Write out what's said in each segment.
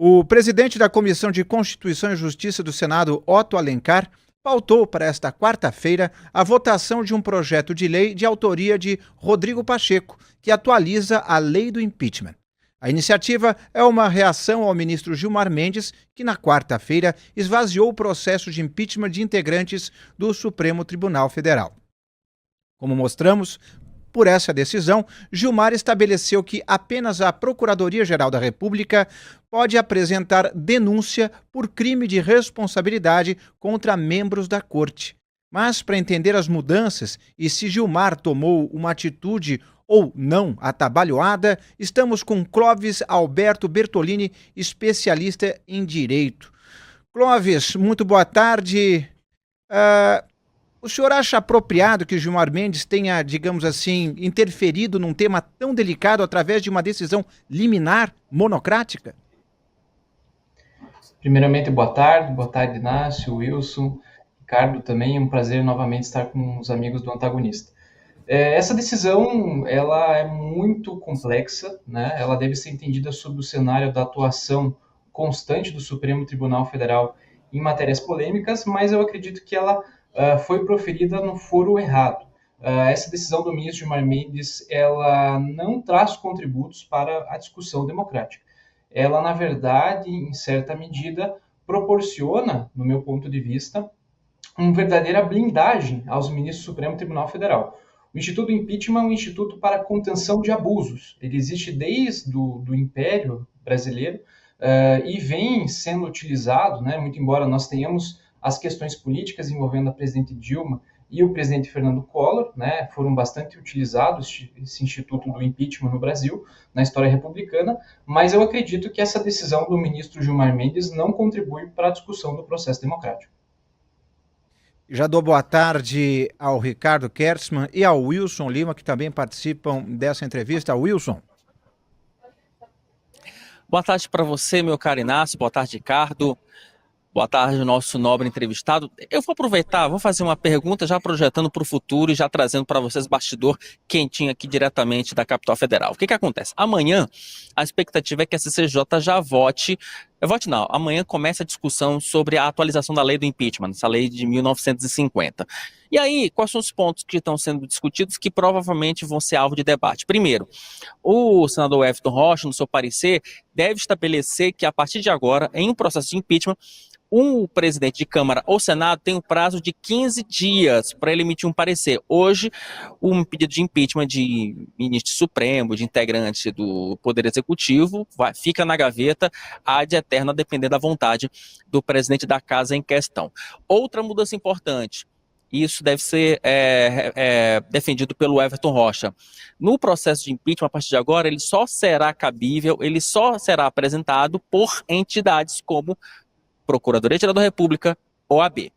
O presidente da Comissão de Constituição e Justiça do Senado, Otto Alencar, pautou para esta quarta-feira a votação de um projeto de lei de autoria de Rodrigo Pacheco, que atualiza a lei do impeachment. A iniciativa é uma reação ao ministro Gilmar Mendes, que na quarta-feira esvaziou o processo de impeachment de integrantes do Supremo Tribunal Federal. Como mostramos, por essa decisão, Gilmar estabeleceu que apenas a Procuradoria-Geral da República pode apresentar denúncia por crime de responsabilidade contra membros da Corte. Mas, para entender as mudanças e se Gilmar tomou uma atitude ou não atabalhoada, estamos com Clóvis Alberto Bertolini, especialista em Direito. Clóvis, muito boa tarde. O senhor acha apropriado que o Gilmar Mendes tenha, digamos assim, interferido num tema tão delicado através de uma decisão liminar monocrática? Primeiramente, boa tarde, Inácio, Wilson, Ricardo também, é um prazer novamente estar com os amigos do antagonista. Essa decisão, ela é muito complexa, né? Ela deve ser entendida sob o cenário da atuação constante do Supremo Tribunal Federal em matérias polêmicas, mas eu acredito que ela foi proferida no foro errado. Essa decisão do ministro Gilmar Mendes, ela não traz contributos para a discussão democrática. Ela, na verdade, em certa medida, proporciona, no meu ponto de vista, uma verdadeira blindagem aos ministros do Supremo Tribunal Federal. O Instituto Impeachment é um instituto para contenção de abusos. Ele existe desde do Império Brasileiro e vem sendo utilizado, né, muito embora nós tenhamos as questões políticas envolvendo a presidente Dilma e o presidente Fernando Collor, né, foram bastante utilizados esse instituto do impeachment no Brasil, na história republicana, mas eu acredito que essa decisão do ministro Gilmar Mendes não contribui para a discussão do processo democrático. Já dou boa tarde ao Ricardo Kertzmann e ao Wilson Lima, que também participam dessa entrevista. Wilson. Boa tarde para você, meu caro Inácio. Boa tarde, Ricardo. Boa tarde, nosso nobre entrevistado. Eu vou aproveitar, vou fazer uma pergunta já projetando para o futuro e já trazendo para vocês bastidor quentinho aqui diretamente da capital federal. O que acontece? Amanhã, a expectativa é que a CCJ já vote não, amanhã começa a discussão sobre a atualização da lei do impeachment, essa lei de 1950. E aí, quais são os pontos que estão sendo discutidos que provavelmente vão ser alvo de debate? Primeiro, o senador Everton Rocha, no seu parecer, deve estabelecer que a partir de agora, em um processo de impeachment, o presidente de Câmara ou Senado tem um prazo de 15 dias para ele emitir um parecer. Hoje, um pedido de impeachment de ministro supremo, de integrante do Poder Executivo, fica na gaveta ad eterna, dependendo da vontade do presidente da casa em questão. Outra mudança importante, isso deve ser defendido pelo Everton Rocha. No processo de impeachment, a partir de agora, ele só será cabível, ele só será apresentado por entidades como Procuradoria-Geral da República, OAB.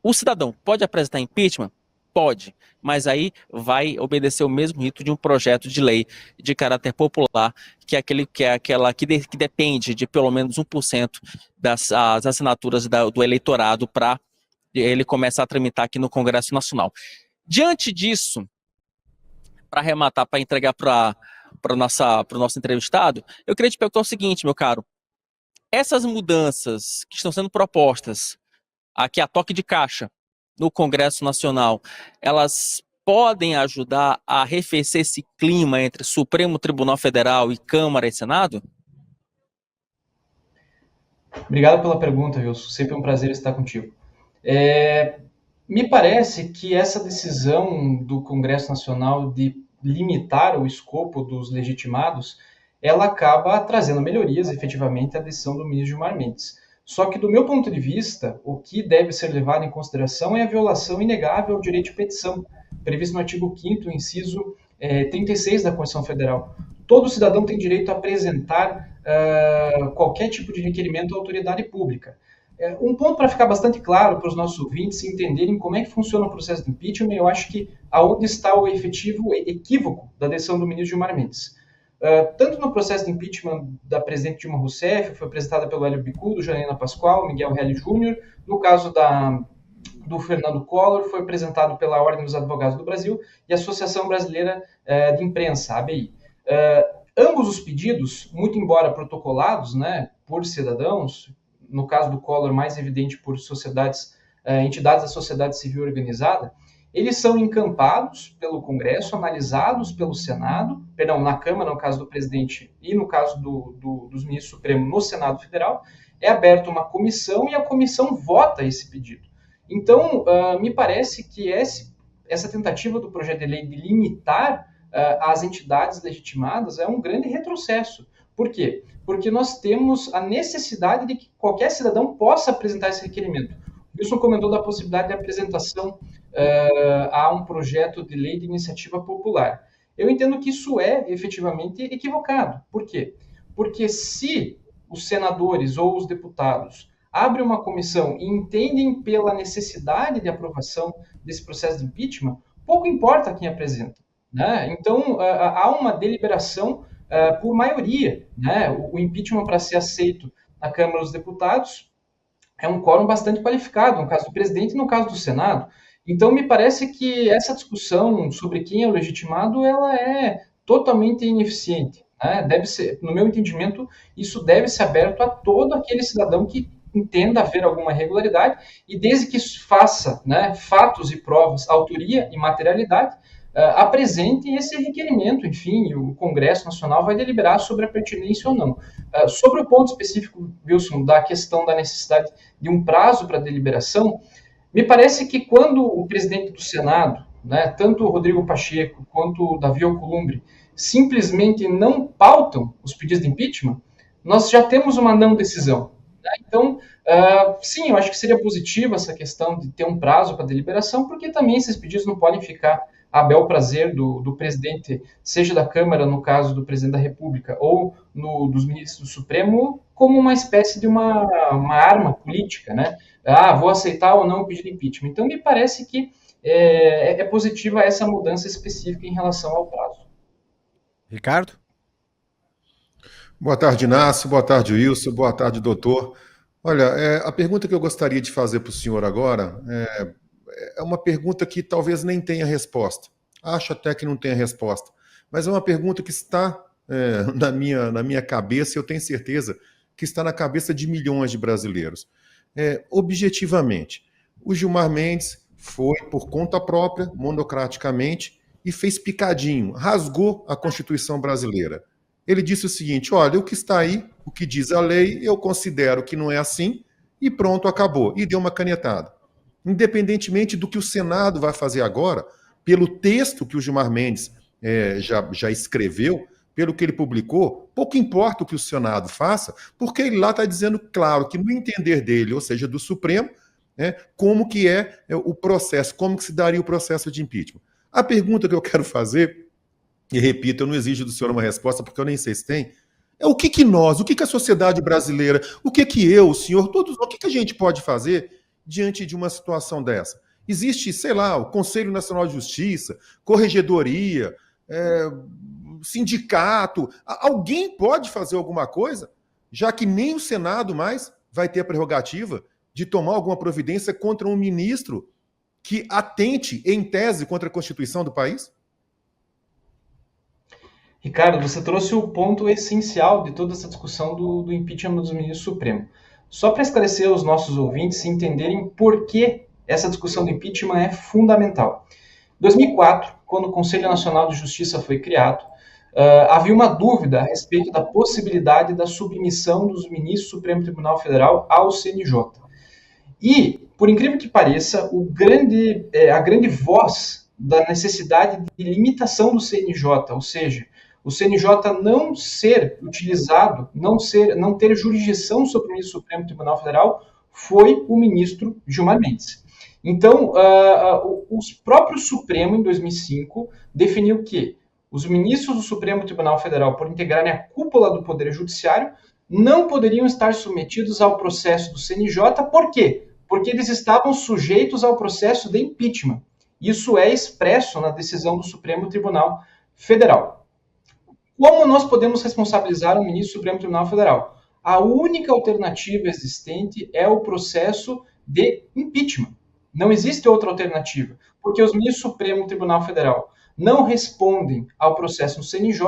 O cidadão pode apresentar impeachment? Pode, mas aí vai obedecer o mesmo rito de um projeto de lei de caráter popular, que é aquela que depende de pelo menos 1% das assinaturas do eleitorado para ele começar a tramitar aqui no Congresso Nacional. Diante disso, para arrematar, para entregar para o nosso entrevistado, eu queria te perguntar o seguinte, meu caro. Essas mudanças que estão sendo propostas aqui a toque de caixa no Congresso Nacional, elas podem ajudar a arrefecer esse clima entre Supremo Tribunal Federal e Câmara e Senado? Obrigado pela pergunta, Wilson. Sempre um prazer estar contigo. Me parece que essa decisão do Congresso Nacional de limitar o escopo dos legitimados, ela acaba trazendo melhorias, efetivamente, à decisão do ministro Gilmar Mendes. Só que, do meu ponto de vista, o que deve ser levado em consideração é a violação inegável ao direito de petição, previsto no artigo 5º, inciso 36 da Constituição Federal. Todo cidadão tem direito a apresentar qualquer tipo de requerimento à autoridade pública. Um ponto para ficar bastante claro para os nossos ouvintes entenderem como é que funciona o processo de impeachment, eu acho que aonde está o efetivo equívoco da decisão do ministro Gilmar Mendes. Tanto no processo de impeachment da presidente Dilma Rousseff, foi apresentada pelo Hélio Bicudo, Janaína Pascoal, Miguel Reale Júnior. No caso do Fernando Collor, foi apresentado pela Ordem dos Advogados do Brasil e a Associação Brasileira de Imprensa, ABI. Ambos os pedidos, muito embora protocolados, né, por cidadãos, no caso do Collor, mais evidente por entidades da sociedade civil organizada, eles são encampados pelo Congresso, analisados pelo Senado, na Câmara, no caso do presidente, e no caso dos ministros supremos no Senado Federal, é aberta uma comissão e a comissão vota esse pedido. Então, me parece que essa tentativa do projeto de lei de limitar as entidades legitimadas é um grande retrocesso. Por quê? Porque nós temos a necessidade de que qualquer cidadão possa apresentar esse requerimento. O Wilson comentou da possibilidade de apresentação a um projeto de lei de iniciativa popular. Eu entendo que isso é efetivamente equivocado. Por quê? Porque se os senadores ou os deputados abrem uma comissão e entendem pela necessidade de aprovação desse processo de impeachment, pouco importa quem apresenta, né? Então, há uma deliberação por maioria, né? O impeachment, para ser aceito na Câmara dos Deputados, é um quórum bastante qualificado, no caso do presidente e no caso do Senado. Então, me parece que essa discussão sobre quem é o legitimado, ela é totalmente ineficiente, né? Deve ser, no meu entendimento, isso deve ser aberto a todo aquele cidadão que entenda haver alguma irregularidade e desde que faça, né, fatos e provas, autoria e materialidade, apresentem esse requerimento, enfim, o Congresso Nacional vai deliberar sobre a pertinência ou não. Sobre o ponto específico, Wilson, da questão da necessidade de um prazo para deliberação, me parece que quando o presidente do Senado, né, tanto o Rodrigo Pacheco quanto o Davi Alcolumbre, simplesmente não pautam os pedidos de impeachment, nós já temos uma não decisão. Né? Então, sim, eu acho que seria positiva essa questão de ter um prazo para deliberação, porque também esses pedidos não podem ficar a bel prazer do presidente, seja da Câmara, no caso do presidente da República, ou dos ministros do Supremo, como uma espécie de uma arma política, né? Vou aceitar ou não o pedido de impeachment. Então, me parece que é positiva essa mudança específica em relação ao prazo. Ricardo? Boa tarde, Inácio. Boa tarde, Wilson. Boa tarde, doutor. Olha, a pergunta que eu gostaria de fazer para o senhor agora é uma pergunta que talvez nem tenha resposta. Acho até que não tenha resposta. Mas é uma pergunta que está na minha cabeça e eu tenho certeza que está na cabeça de milhões de brasileiros. Objetivamente, o Gilmar Mendes foi por conta própria, monocraticamente, e fez picadinho, rasgou a Constituição brasileira. Ele disse o seguinte: olha, o que está aí, o que diz a lei, eu considero que não é assim, e pronto, acabou. E deu uma canetada. Independentemente do que o Senado vai fazer agora, pelo texto que o Gilmar Mendes já escreveu, pelo que ele publicou, pouco importa o que o Senado faça, porque ele lá está dizendo, claro, que no entender dele, ou seja, do Supremo, como que é o processo, como que se daria o processo de impeachment. A pergunta que eu quero fazer, e repito, eu não exijo do senhor uma resposta, porque eu nem sei se tem, é o que nós, o que a sociedade brasileira, o que eu, o senhor, todos, o que a gente pode fazer diante de uma situação dessa? Existe, sei lá, o Conselho Nacional de Justiça, Corregedoria, sindicato, alguém pode fazer alguma coisa, já que nem o Senado mais vai ter a prerrogativa de tomar alguma providência contra um ministro que atente, em tese, contra a Constituição do país? Ricardo, você trouxe o ponto essencial de toda essa discussão do impeachment dos ministros supremos. Só para esclarecer os nossos ouvintes e entenderem por que essa discussão do impeachment é fundamental. Em 2004, quando o Conselho Nacional de Justiça foi criado, havia uma dúvida a respeito da possibilidade da submissão dos ministros do Supremo Tribunal Federal ao CNJ. E, por incrível que pareça, a grande voz da necessidade de limitação do CNJ, ou seja, o CNJ não ser utilizado, não ter jurisdição sobre o ministro do Supremo Tribunal Federal, foi o ministro Gilmar Mendes. Então, o próprio Supremo, em 2005, definiu que os ministros do Supremo Tribunal Federal, por integrarem a cúpula do Poder Judiciário, não poderiam estar submetidos ao processo do CNJ. Por quê? Porque eles estavam sujeitos ao processo de impeachment. Isso é expresso na decisão do Supremo Tribunal Federal. Como nós podemos responsabilizar o ministro do Supremo Tribunal Federal? A única alternativa existente é o processo de impeachment. Não existe outra alternativa, porque os ministros do Supremo Tribunal Federal não respondem ao processo no CNJ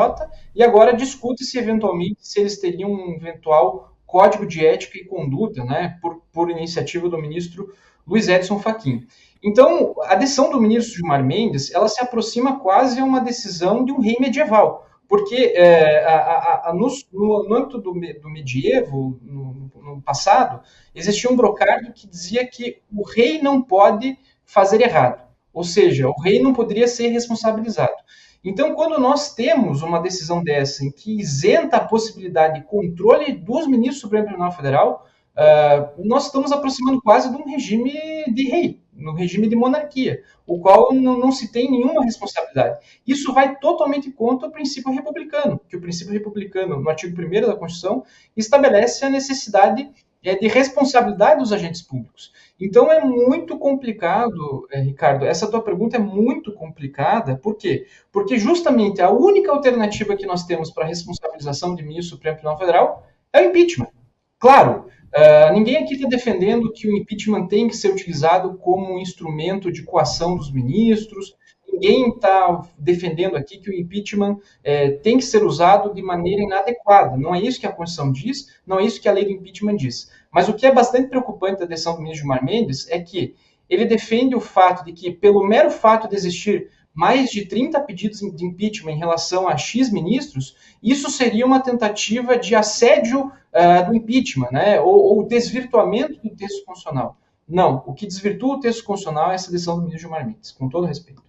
e agora discute-se eventualmente se eles teriam um eventual Código de Ética e Conduta, né, por iniciativa do ministro Luiz Edson Fachin. Então, a decisão do ministro Gilmar Mendes, ela se aproxima quase a uma decisão de um rei medieval, porque no âmbito do medievo, no passado, existia um brocardo que dizia que o rei não pode fazer errado, ou seja, o rei não poderia ser responsabilizado. Então, quando nós temos uma decisão dessa em que isenta a possibilidade de controle dos ministros do Supremo Tribunal Federal, nós estamos aproximando quase de um regime de rei, no regime de monarquia, o qual não se tem nenhuma responsabilidade. Isso vai totalmente contra o princípio republicano, que o princípio republicano, no artigo 1º da Constituição, estabelece a necessidade de responsabilidade dos agentes públicos. Então é muito complicado, Ricardo, essa tua pergunta é muito complicada, por quê? Porque justamente a única alternativa que nós temos para a responsabilização de ministro do Supremo Tribunal Federal é o impeachment. Claro, ninguém aqui está defendendo que o impeachment tem que ser utilizado como um instrumento de coação dos ministros, ninguém está defendendo aqui que o impeachment tem que ser usado de maneira inadequada. Não é isso que a Constituição diz, não é isso que a lei do impeachment diz. Mas o que é bastante preocupante da decisão do ministro Gilmar Mendes é que ele defende o fato de que, pelo mero fato de existir mais de 30 pedidos de impeachment em relação a X ministros, isso seria uma tentativa de assédio do impeachment, né? ou desvirtuamento do texto constitucional. Não, o que desvirtua o texto constitucional é essa decisão do ministro Gilmar Mendes, com todo respeito.